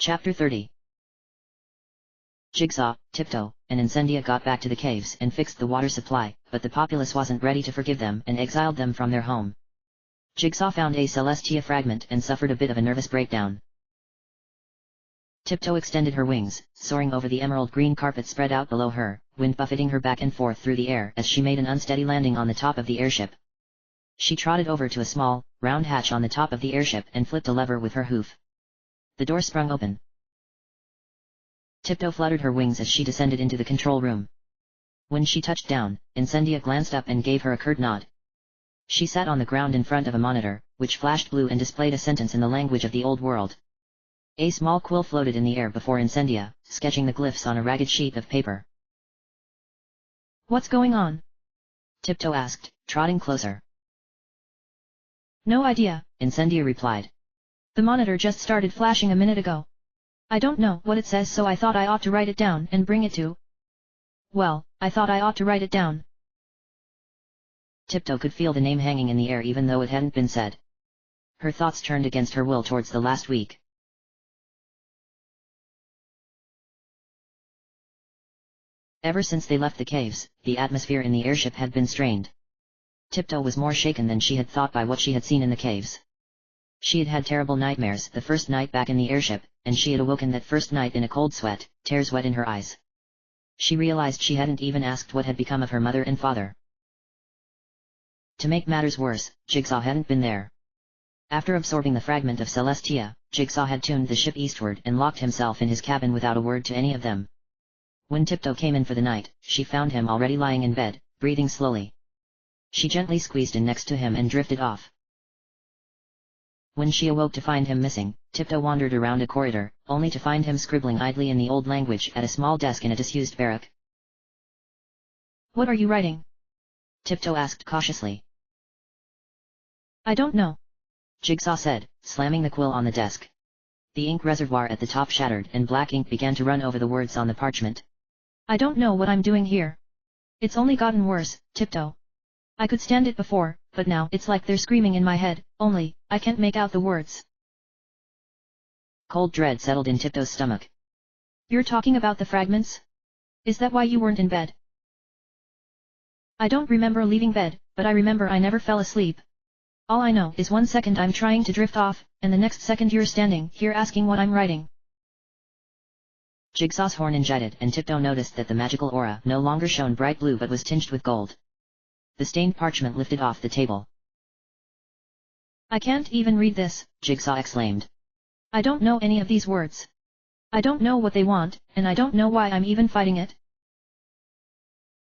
Chapter 30. Jigsaw, Tiptoe, and Incendia got back to the caves and fixed the water supply, but the populace wasn't ready to forgive them and exiled them from their home. Jigsaw found a Celestia fragment and suffered a bit of a nervous breakdown. Tiptoe extended her wings, soaring over the emerald green carpet spread out below her, wind buffeting her back and forth through the air as she made an unsteady landing on the top of the airship. She trotted over to a small, round hatch on the top of the airship and flipped a lever with her hoof. The door sprung open. Tiptoe fluttered her wings as she descended into the control room. When she touched down, Incendia glanced up and gave her a curt nod. She sat on the ground in front of a monitor, which flashed blue and displayed a sentence in the language of the old world. A small quill floated in the air before Incendia, sketching the glyphs on a ragged sheet of paper. "What's going on?" Tiptoe asked, trotting closer. "No idea," Incendia replied. "The monitor just started flashing a minute ago. I don't know what it says, so I thought I ought to write it down and bring it to... Well, I thought I ought to write it down." Tiptoe could feel the name hanging in the air even though it hadn't been said. Her thoughts turned against her will towards the last week. Ever since they left the caves, the atmosphere in the airship had been strained. Tiptoe was more shaken than she had thought by what she had seen in the caves. She had had terrible nightmares the first night back in the airship, and she had awoken that first night in a cold sweat, tears wet in her eyes. She realized she hadn't even asked what had become of her mother and father. To make matters worse, Jigsaw hadn't been there. After absorbing the fragment of Celestia, Jigsaw had tuned the ship eastward and locked himself in his cabin without a word to any of them. When Tiptoe came in for the night, she found him already lying in bed, breathing slowly. She gently squeezed in next to him and drifted off. When she awoke to find him missing, Tiptoe wandered around a corridor, only to find him scribbling idly in the old language at a small desk in a disused barrack. "What are you writing?" Tiptoe asked cautiously. "I don't know," Jigsaw said, slamming the quill on the desk. The ink reservoir at the top shattered and black ink began to run over the words on the parchment. "I don't know what I'm doing here. It's only gotten worse, Tiptoe. I could stand it before, but now it's like they're screaming in my head, only, I can't make out the words." Cold dread settled in Tiptoe's stomach. "You're talking about the fragments? Is that why you weren't in bed?" "I don't remember leaving bed, but I remember I never fell asleep. All I know is 1 second I'm trying to drift off, and the next second you're standing here asking what I'm writing." Jigsaw's horn injected and Tiptoe noticed that the magical aura no longer shone bright blue but was tinged with gold. The stained parchment lifted off the table. "I can't even read this," Jigsaw exclaimed. "I don't know any of these words. I don't know what they want, and I don't know why I'm even fighting it."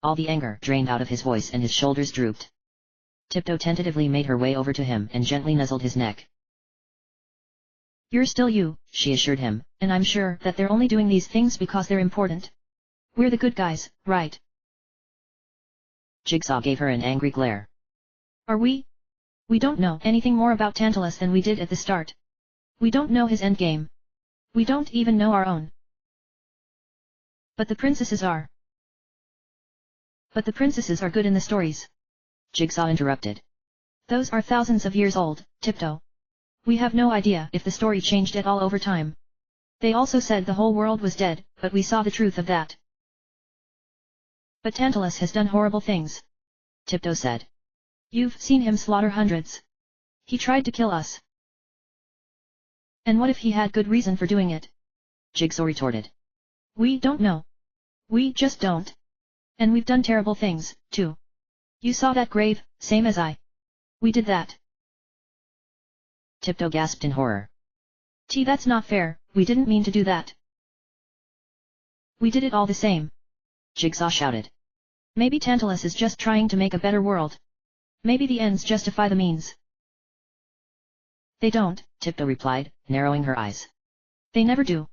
All the anger drained out of his voice and his shoulders drooped. Tiptoe tentatively made her way over to him and gently nuzzled his neck. "You're still you," she assured him, "and I'm sure that they're only doing these things because they're important. We're the good guys, right?" Jigsaw gave her an angry glare. "Are we? We don't know anything more about Tantalus than we did at the start. We don't know his endgame. We don't even know our own. But the princesses are. But the princesses are good in the stories." Jigsaw interrupted. "Those are thousands of years old, Tiptoe. We have no idea if the story changed at all over time. They also said the whole world was dead, but we saw the truth of that. But Tantalus has done horrible things," Tiptoe said. "You've seen him slaughter hundreds. He tried to kill us. And what if he had good reason for doing it?" Jigsaw retorted. "We don't know. We just don't. And we've done terrible things, too. You saw that grave, same as I. We did that." Tiptoe gasped in horror. That's not fair, we didn't mean to do that. We did it all the same," Jigsaw shouted. "Maybe Tantalus is just trying to make a better world. Maybe the ends justify the means." "They don't," Tiptoe replied, narrowing her eyes. "They never do.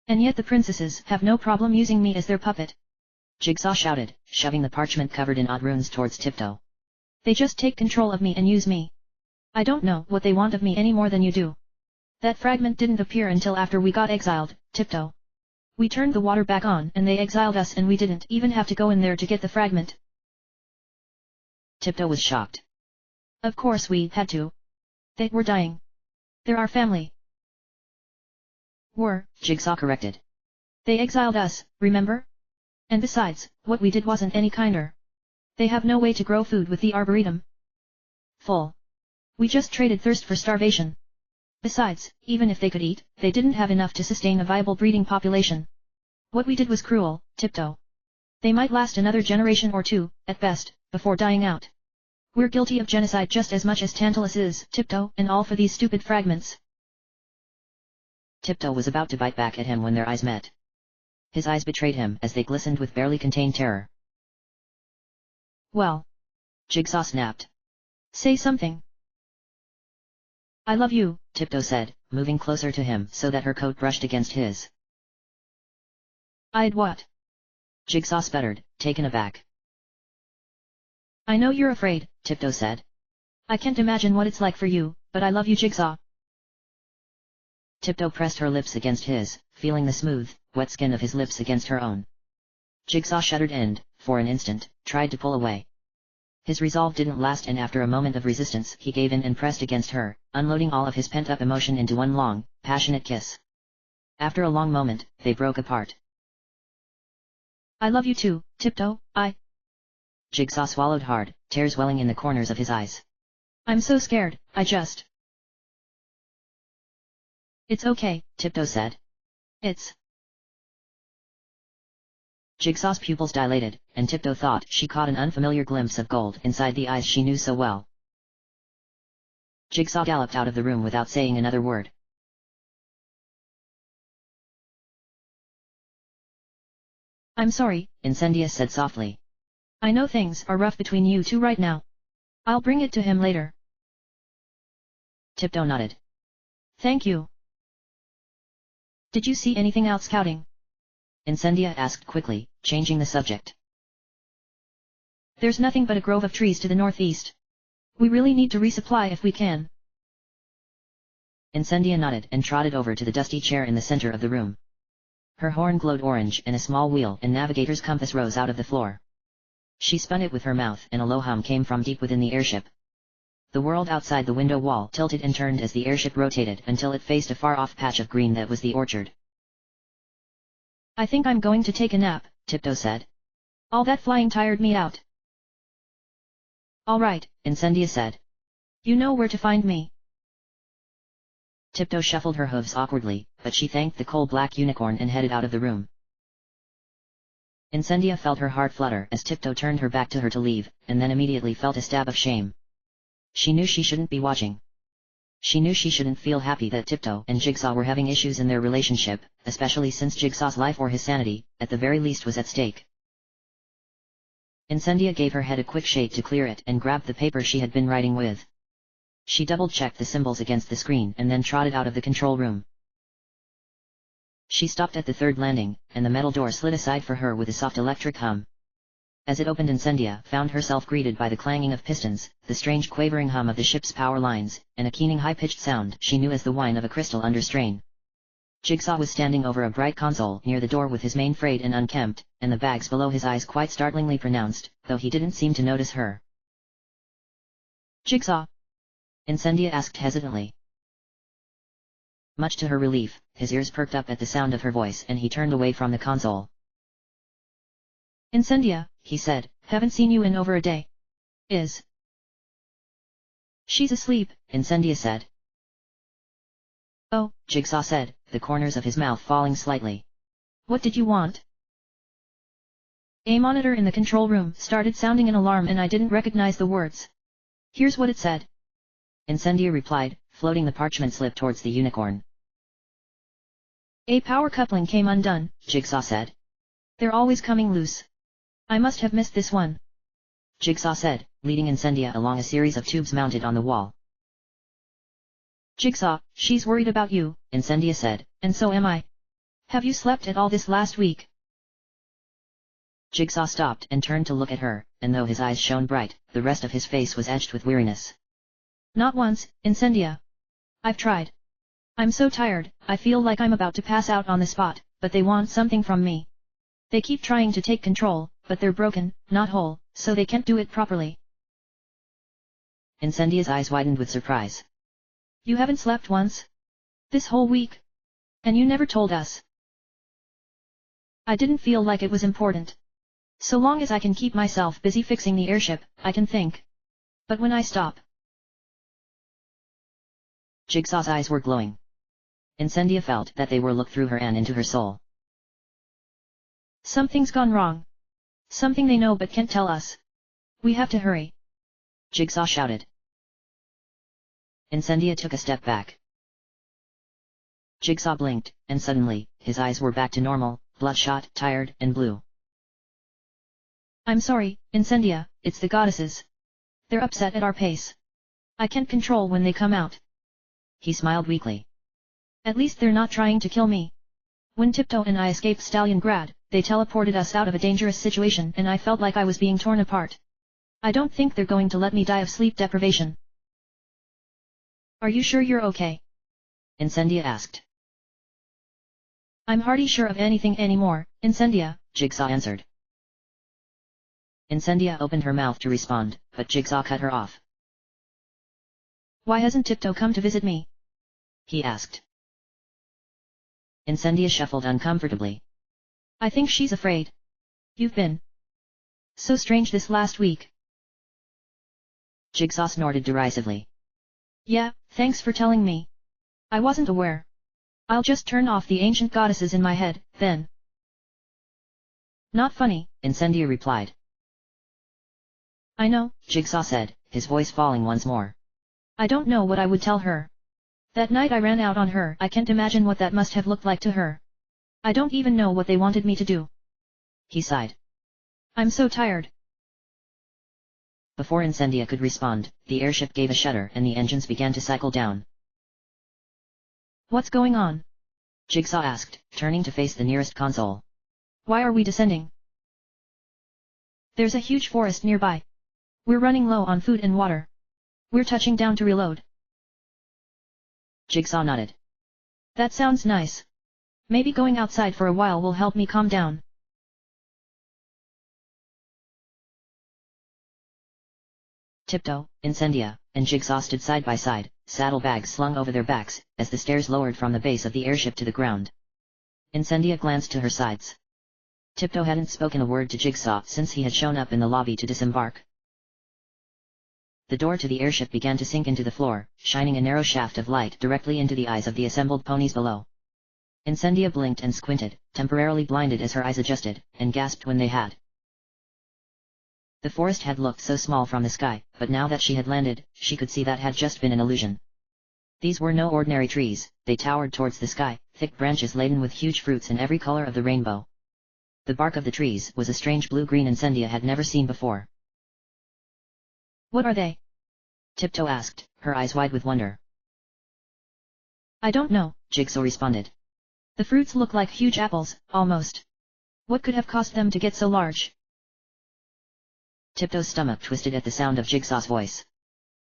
And yet the princesses have no problem using me as their puppet," Jigsaw shouted, shoving the parchment covered in odd runes towards Tiptoe. "They just take control of me and use me. I don't know what they want of me any more than you do. That fragment didn't appear until after we got exiled, Tiptoe. We turned the water back on and they exiled us and we didn't even have to go in there to get the fragment." Tiptoe was shocked. "Of course we had to. They were dying. They're our family. Were, Jigsaw corrected. they exiled us, remember? And besides, what we did wasn't any kinder. They have no way to grow food with the Arboretum. Full. We just traded thirst for starvation. Besides, even if they could eat, they didn't have enough to sustain a viable breeding population. What we did was cruel, Tiptoe. They might last another generation or two, at best, before dying out. We're guilty of genocide just as much as Tantalus is, Tiptoe, and all for these stupid fragments. Tiptoe was about to bite back at him when their eyes met. His eyes betrayed him as they glistened with barely contained terror. Well. Jigsaw snapped. Say something. I love you, Tiptoe said, moving closer to him so that her coat brushed against his. I'd what? Jigsaw sputtered, taken aback. I know you're afraid, Tiptoe said. I can't imagine what it's like for you, but I love you, Jigsaw. Tiptoe pressed her lips against his, feeling the smooth, wet skin of his lips against her own. Jigsaw shuddered and, for an instant, tried to pull away. His resolve didn't last, and after a moment of resistance he gave in and pressed against her, unloading all of his pent-up emotion into one long, passionate kiss. After a long moment, they broke apart. I love you too, Tiptoe, Jigsaw swallowed hard, tears welling in the corners of his eyes. I'm so scared, It's okay, Tiptoe said. It's... Jigsaw's pupils dilated, and Tiptoe thought she caught an unfamiliar glimpse of gold inside the eyes she knew so well. Jigsaw galloped out of the room without saying another word. I'm sorry, Incendia said softly. I know things are rough between you two right now. I'll bring it to him later. Tiptoe nodded. Thank you. Did you see anything out scouting? Incendia asked quickly, changing the subject. There's nothing but a grove of trees to the northeast. We really need to resupply if we can. Incendia nodded and trotted over to the dusty chair in the center of the room. Her horn glowed orange and a small wheel and navigator's compass rose out of the floor. She spun it with her mouth and a low hum came from deep within the airship. The world outside the window wall tilted and turned as the airship rotated until it faced a far-off patch of green that was the orchard. I think I'm going to take a nap, Tiptoe said. All that flying tired me out. All right, Incendia said. You know where to find me. Tiptoe shuffled her hooves awkwardly, but she thanked the coal-black unicorn and headed out of the room. Incendia felt her heart flutter as Tiptoe turned her back to her to leave, and then immediately felt a stab of shame. She knew she shouldn't be watching. She knew she shouldn't feel happy that Tiptoe and Jigsaw were having issues in their relationship, especially since Jigsaw's life or his sanity, at the very least, was at stake. Incendia gave her head a quick shake to clear it and grabbed the paper she had been writing with. She double-checked the symbols against the screen and then trotted out of the control room. She stopped at the third landing, and the metal door slid aside for her with a soft electric hum. As it opened, Incendia found herself greeted by the clanging of pistons, the strange quavering hum of the ship's power lines, and a keening high-pitched sound she knew as the whine of a crystal under strain. Jigsaw was standing over a bright console near the door with his mane frayed and unkempt, and the bags below his eyes quite startlingly pronounced, though he didn't seem to notice her. Jigsaw? Incendia asked hesitantly. Much to her relief, his ears perked up at the sound of her voice and he turned away from the console. Incendia, he said, haven't seen you in over a day. She's asleep, Incendia said. Oh, Jigsaw said, the corners of his mouth falling slightly. What did you want? A monitor in the control room started sounding an alarm and I didn't recognize the words. Here's what it said. Incendia replied, floating the parchment slip towards the unicorn. A power coupling came undone, Jigsaw said. They're always coming loose. I must have missed this one. Jigsaw said, leading Incendia along a series of tubes mounted on the wall. Jigsaw, she's worried about you, Incendia said. And so am I. Have you slept at all this last week? Jigsaw stopped and turned to look at her, and though his eyes shone bright, the rest of his face was edged with weariness. Not once, Incendia. I've tried. I'm so tired, I feel like I'm about to pass out on the spot, but they want something from me. They keep trying to take control, but they're broken, not whole, so they can't do it properly. Incendia's eyes widened with surprise. You haven't slept once? This whole week? And you never told us. I didn't feel like it was important. So long as I can keep myself busy fixing the airship, I can think. But when I stop... Jigsaw's eyes were glowing. Incendia felt that they were looked through her and into her soul. Something's gone wrong. Something they know but can't tell us. We have to hurry. Jigsaw shouted. Incendia took a step back. Jigsaw blinked, and suddenly, his eyes were back to normal, bloodshot, tired, and blue. I'm sorry, Incendia, it's the goddesses. They're upset at our pace. I can't control when they come out. He smiled weakly. At least they're not trying to kill me. When Tiptoe and I escaped Stalingrad, they teleported us out of a dangerous situation and I felt like I was being torn apart. I don't think they're going to let me die of sleep deprivation. Are you sure you're okay? Incendia asked. I'm hardly sure of anything anymore, Incendia, Jigsaw answered. Incendia opened her mouth to respond, but Jigsaw cut her off. Why hasn't Tiptoe come to visit me? He asked. Incendia shuffled uncomfortably. I think she's afraid. You've been so strange this last week. Jigsaw snorted derisively. Yeah, thanks for telling me. I wasn't aware. I'll just turn off the ancient goddesses in my head, then. Not funny, Incendia replied. I know, Jigsaw said, his voice falling once more. I don't know what I would tell her. That night I ran out on her. I can't imagine what that must have looked like to her. I don't even know what they wanted me to do. He sighed. I'm so tired. Before Incendia could respond, the airship gave a shudder and the engines began to cycle down. What's going on? Jigsaw asked, turning to face the nearest console. Why are we descending? There's a huge forest nearby. We're running low on food and water. We're touching down to reload. Jigsaw nodded. That sounds nice. Maybe going outside for a while will help me calm down. Tiptoe, Incendia, and Jigsaw stood side by side, saddlebags slung over their backs, as the stairs lowered from the base of the airship to the ground. Incendia glanced to her sides. Tiptoe hadn't spoken a word to Jigsaw since he had shown up in the lobby to disembark. The door to the airship began to sink into the floor, shining a narrow shaft of light directly into the eyes of the assembled ponies below. Incendia blinked and squinted, temporarily blinded as her eyes adjusted, and gasped when they had. The forest had looked so small from the sky, but now that she had landed, she could see that had just been an illusion. These were no ordinary trees, they towered towards the sky, thick branches laden with huge fruits in every color of the rainbow. The bark of the trees was a strange blue-green Incendia had never seen before. What are they? Tiptoe asked, her eyes wide with wonder. I don't know, Jigsaw responded. The fruits look like huge apples, almost. What could have caused them to get so large? Tiptoe's stomach twisted at the sound of Jigsaw's voice.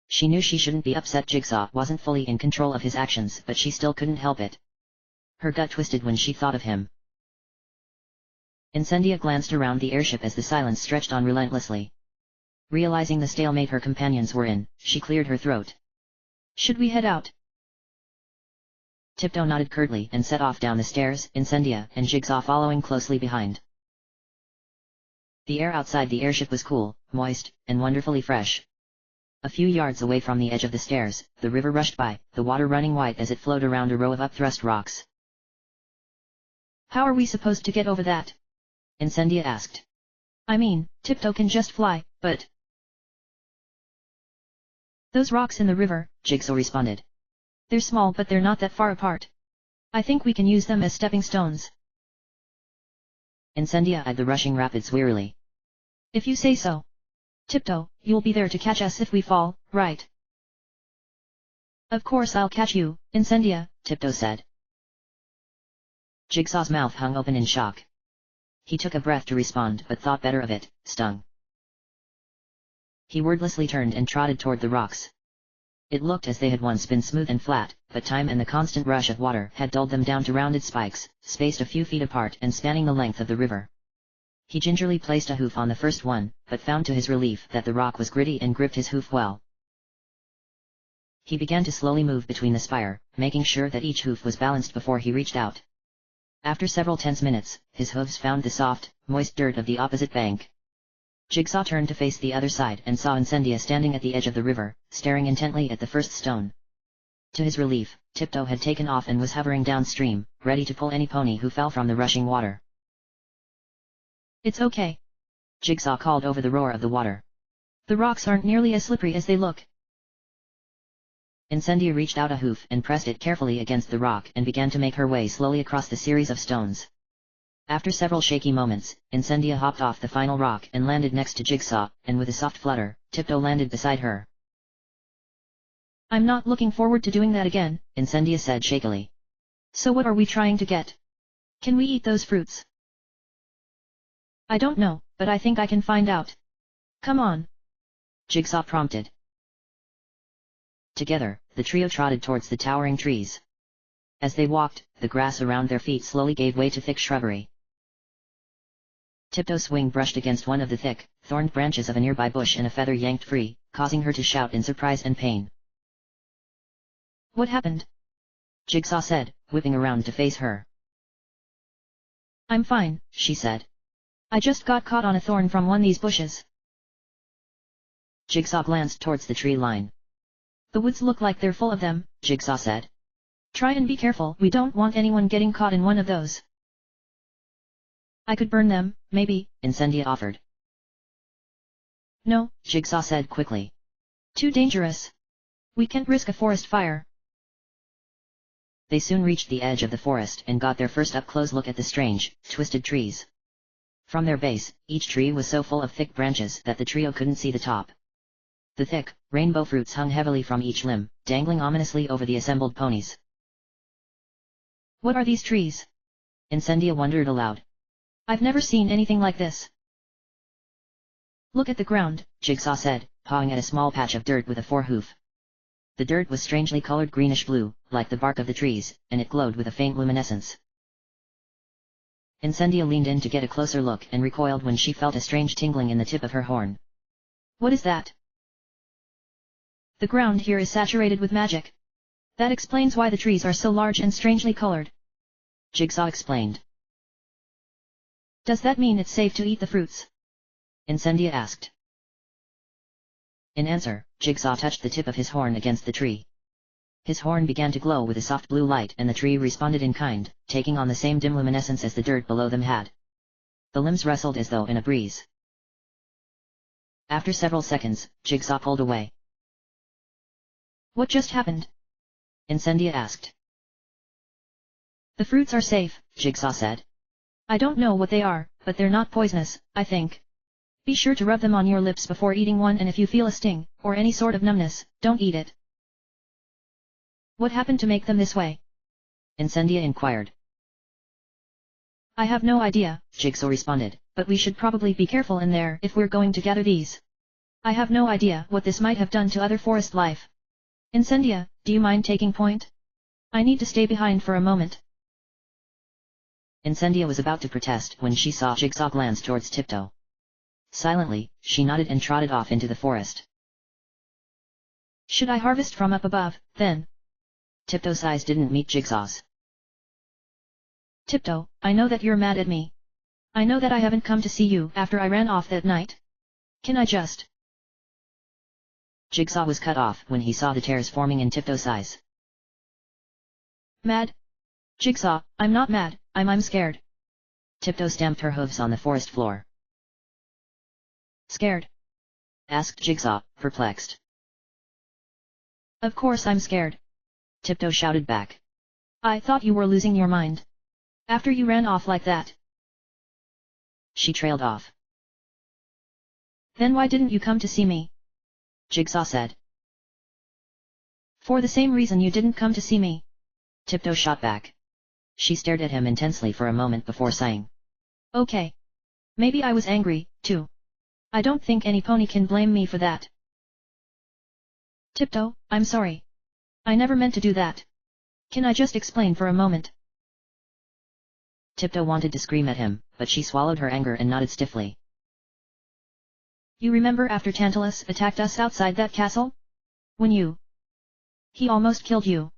She knew she shouldn't be upset. Jigsaw wasn't fully in control of his actions, but she still couldn't help it. Her gut twisted when she thought of him. Incendia glanced around the airship as the silence stretched on relentlessly. Realizing the stalemate her companions were in, she cleared her throat. Should we head out? Tiptoe nodded curtly and set off down the stairs, Incendia and Jigsaw following closely behind. The air outside the airship was cool, moist, and wonderfully fresh. A few yards away from the edge of the stairs, the river rushed by, the water running white as it flowed around a row of upthrust rocks. How are we supposed to get over that? Incendia asked. I mean, Tiptoe can just fly, but... Those rocks in the river, Jigsaw responded. They're small but they're not that far apart. I think we can use them as stepping stones. Incendia eyed the rushing rapids wearily. If you say so. Tiptoe, you'll be there to catch us if we fall, right? Of course I'll catch you, Incendia, Tiptoe said. Jigsaw's mouth hung open in shock. He took a breath to respond but thought better of it, stung. He wordlessly turned and trotted toward the rocks. It looked as they had once been smooth and flat, but time and the constant rush of water had dulled them down to rounded spikes, spaced a few feet apart and spanning the length of the river. He gingerly placed a hoof on the first one, but found to his relief that the rock was gritty and gripped his hoof well. He began to slowly move between the spire, making sure that each hoof was balanced before he reached out. After several tense minutes, his hooves found the soft, moist dirt of the opposite bank. Jigsaw turned to face the other side and saw Incendia standing at the edge of the river, staring intently at the first stone. To his relief, Tiptoe had taken off and was hovering downstream, ready to pull any pony who fell from the rushing water. It's okay. Jigsaw called over the roar of the water. The rocks aren't nearly as slippery as they look. Incendia reached out a hoof and pressed it carefully against the rock and began to make her way slowly across the series of stones. After several shaky moments, Incendia hopped off the final rock and landed next to Jigsaw, and with a soft flutter, Tiptoe landed beside her. I'm not looking forward to doing that again, Incendia said shakily. So what are we trying to get? Can we eat those fruits? I don't know, but I think I can find out. Come on. Jigsaw prompted. Together, the trio trotted towards the towering trees. As they walked, the grass around their feet slowly gave way to thick shrubbery. Tiptoe's wing brushed against one of the thick, thorned branches of a nearby bush and a feather yanked free, causing her to shout in surprise and pain. What happened? Jigsaw said, whipping around to face her. I'm fine, she said. I just got caught on a thorn from one of these bushes. Jigsaw glanced towards the tree line. The woods look like they're full of them, Jigsaw said. Try and be careful, we don't want anyone getting caught in one of those. I could burn them, maybe, Incendia offered. No, Jigsaw said quickly. Too dangerous. We can't risk a forest fire. They soon reached the edge of the forest and got their first up-close look at the strange, twisted trees. From their base, each tree was so full of thick branches that the trio couldn't see the top. The thick, rainbow fruits hung heavily from each limb, dangling ominously over the assembled ponies. What are these trees? Incendia wondered aloud. I've never seen anything like this. Look at the ground, Jigsaw said, pawing at a small patch of dirt with a forehoof. The dirt was strangely colored greenish-blue, like the bark of the trees, and it glowed with a faint luminescence. Incendia leaned in to get a closer look and recoiled when she felt a strange tingling in the tip of her horn. What is that? The ground here is saturated with magic. That explains why the trees are so large and strangely colored. Jigsaw explained. Does that mean it's safe to eat the fruits? Incendia asked. In answer, Jigsaw touched the tip of his horn against the tree. His horn began to glow with a soft blue light and the tree responded in kind, taking on the same dim luminescence as the dirt below them had. The limbs rustled as though in a breeze. After several seconds, Jigsaw pulled away. What just happened? Incendia asked. The fruits are safe, Jigsaw said. I don't know what they are, but they're not poisonous, I think. Be sure to rub them on your lips before eating one, and if you feel a sting, or any sort of numbness, don't eat it. What happened to make them this way? Incendia inquired. I have no idea, Jigsaw responded, but we should probably be careful in there if we're going to gather these. I have no idea what this might have done to other forest life. Incendia, do you mind taking point? I need to stay behind for a moment. Incendia was about to protest when she saw Jigsaw glance towards Tiptoe. Silently, she nodded and trotted off into the forest. Should I harvest from up above, then? Tiptoe's eyes didn't meet Jigsaw's. Tiptoe, I know that you're mad at me. I know that I haven't come to see you after I ran off that night. Can I just... Jigsaw was cut off when he saw the tears forming in Tiptoe's eyes. Mad? Jigsaw, I'm not mad, I'm scared. Tiptoe stamped her hooves on the forest floor. Scared? Asked Jigsaw, perplexed. Of course I'm scared. Tiptoe shouted back. I thought you were losing your mind. After you ran off like that. She trailed off. Then why didn't you come to see me? Jigsaw said. For the same reason you didn't come to see me. Tiptoe shot back. She stared at him intensely for a moment before sighing. Okay. Maybe I was angry, too. I don't think any pony can blame me for that. Tiptoe, I'm sorry. I never meant to do that. Can I just explain for a moment? Tiptoe wanted to scream at him, but she swallowed her anger and nodded stiffly. You remember after Tantalus attacked us outside that castle? When you... He almost killed you.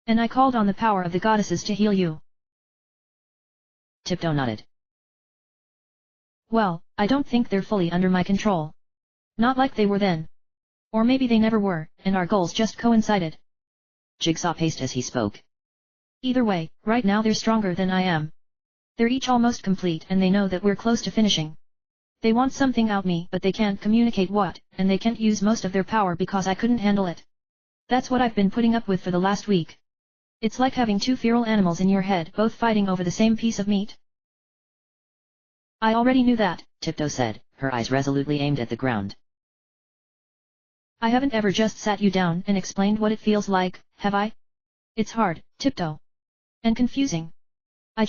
And I called on the power of the goddesses to heal you. Tiptoe nodded. Well, I don't think they're fully under my control. Not like they were then. Or maybe they never were, and our goals just coincided. Jigsaw paced as he spoke. Either way, right now they're stronger than I am. They're each almost complete and they know that we're close to finishing. They want something out me but they can't communicate what, and they can't use most of their power because I couldn't handle it. That's what I've been putting up with for the last week. It's like having two feral animals in your head both fighting over the same piece of meat. I already knew that, Tiptoe said, her eyes resolutely aimed at the ground. I haven't ever just sat you down and explained what it feels like, have I? It's hard, Tiptoe. And confusing. I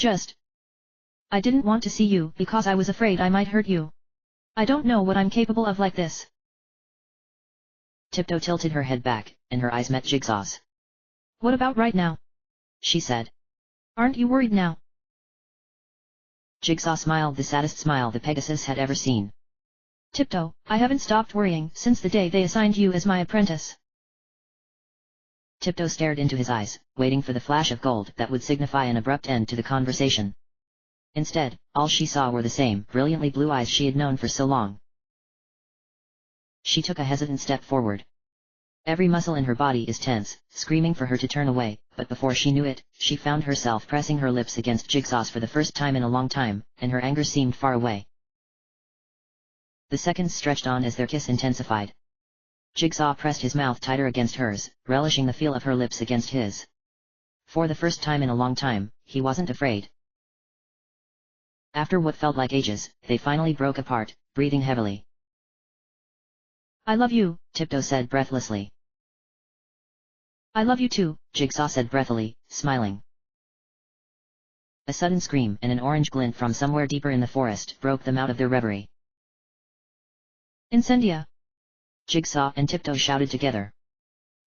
didn't want to see you because I was afraid I might hurt you. I don't know what I'm capable of like this. Tiptoe tilted her head back, and her eyes met Jigsaw's. What about right now? She said. Aren't you worried now? Jigsaw smiled the saddest smile the Pegasus had ever seen. Tiptoe, I haven't stopped worrying since the day they assigned you as my apprentice. Tiptoe stared into his eyes, waiting for the flash of gold that would signify an abrupt end to the conversation. Instead, all she saw were the same brilliantly blue eyes she had known for so long. She took a hesitant step forward. Every muscle in her body is tense, screaming for her to turn away, but before she knew it, she found herself pressing her lips against Jigsaw's for the first time in a long time, and her anger seemed far away. The seconds stretched on as their kiss intensified. Jigsaw pressed his mouth tighter against hers, relishing the feel of her lips against his. For the first time in a long time, he wasn't afraid. After what felt like ages, they finally broke apart, breathing heavily. I love you, Tiptoe said breathlessly. I love you too, Jigsaw said breathily, smiling. A sudden scream and an orange glint from somewhere deeper in the forest broke them out of their reverie. Incendia! Jigsaw and Tiptoe shouted together.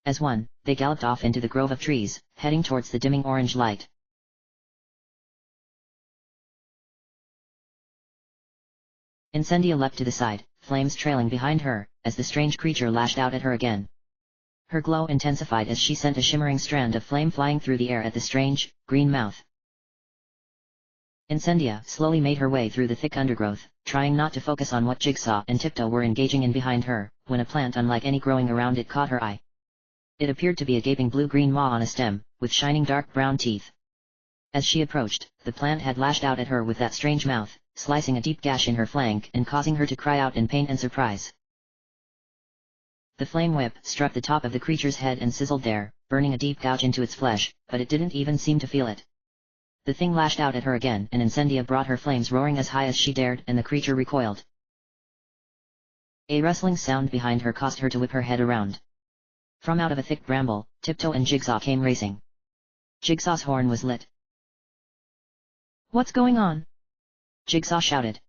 As one, they galloped off into the grove of trees, heading towards the dimming orange light. Incendia leapt to the side, flames trailing behind her, as the strange creature lashed out at her again. Her glow intensified as she sent a shimmering strand of flame flying through the air at the strange, green mouth. Incendia slowly made her way through the thick undergrowth, trying not to focus on what Jigsaw and Tiptoe were engaging in behind her, when a plant unlike any growing around it caught her eye. It appeared to be a gaping blue-green maw on a stem, with shining dark brown teeth. As she approached, the plant had lashed out at her with that strange mouth, slicing a deep gash in her flank and causing her to cry out in pain and surprise. The flame whip struck the top of the creature's head and sizzled there, burning a deep gouge into its flesh, but it didn't even seem to feel it. The thing lashed out at her again and Incendia brought her flames roaring as high as she dared and the creature recoiled. A rustling sound behind her caused her to whip her head around. From out of a thick bramble, Tiptoe and Jigsaw came racing. Jigsaw's horn was lit. What's going on? Jigsaw shouted.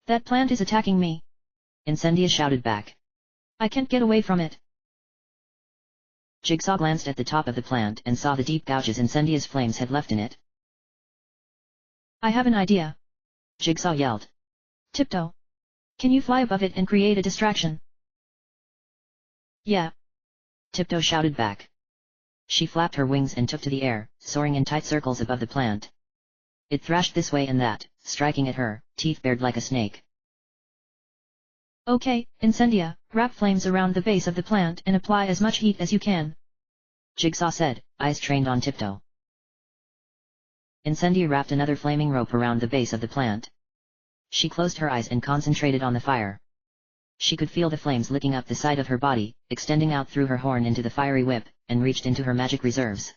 That plant is attacking me. Incendia shouted back. I can't get away from it. Jigsaw glanced at the top of the plant and saw the deep gouges Incendia's flames had left in it. I have an idea. Jigsaw yelled. Tiptoe. Can you fly above it and create a distraction? Yeah. Tiptoe shouted back. She flapped her wings and took to the air, soaring in tight circles above the plant. It thrashed this way and that, striking at her, teeth bared like a snake. Okay, Incendia, wrap flames around the base of the plant and apply as much heat as you can. Jigsaw said, eyes trained on Tiptoe. Incendia wrapped another flaming rope around the base of the plant. She closed her eyes and concentrated on the fire. She could feel the flames licking up the side of her body, extending out through her horn into the fiery whip, and reached into her magic reserves.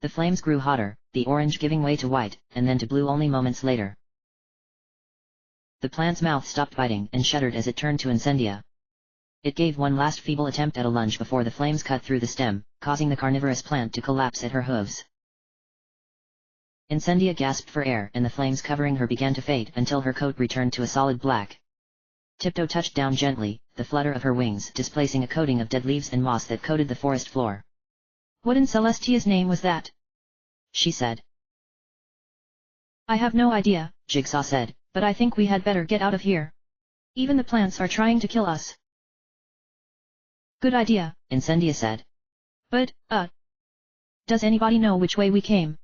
The flames grew hotter, the orange giving way to white, and then to blue only moments later. The plant's mouth stopped biting and shuddered as it turned to Incendia. It gave one last feeble attempt at a lunge before the flames cut through the stem, causing the carnivorous plant to collapse at her hooves. Incendia gasped for air and the flames covering her began to fade until her coat returned to a solid black. Tiptoe touched down gently, the flutter of her wings displacing a coating of dead leaves and moss that coated the forest floor. What in Celestia's name was that? She said. I have no idea, Jigsaw said, but I think we had better get out of here. Even the plants are trying to kill us. Good idea, Incendia said. but, does anybody know which way we came?